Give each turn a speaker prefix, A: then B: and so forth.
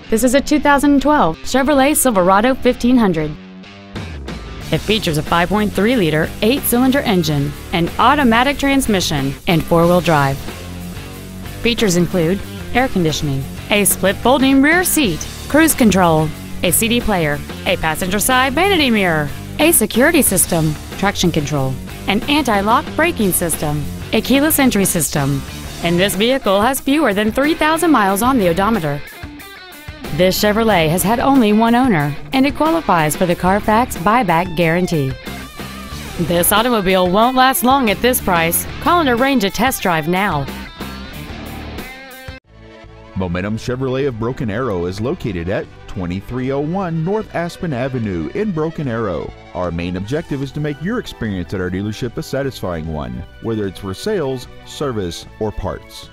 A: This is a 2012 Chevrolet Silverado 1500. It features a 5.3-liter, 8-cylinder engine, an automatic transmission, and 4-wheel drive. Features include air conditioning, a split folding rear seat, cruise control, a CD player, a passenger side vanity mirror, a security system, traction control, an anti-lock braking system, a keyless entry system, and this vehicle has fewer than 3,000 miles on the odometer. This Chevrolet has had only one owner, and it qualifies for the Carfax buyback guarantee. This automobile won't last long at this price. Call and arrange a test drive now.
B: Momentum Chevrolet of Broken Arrow is located at 2301 North Aspen Avenue in Broken Arrow. Our main objective is to make your experience at our dealership a satisfying one, whether it's for sales, service, or parts.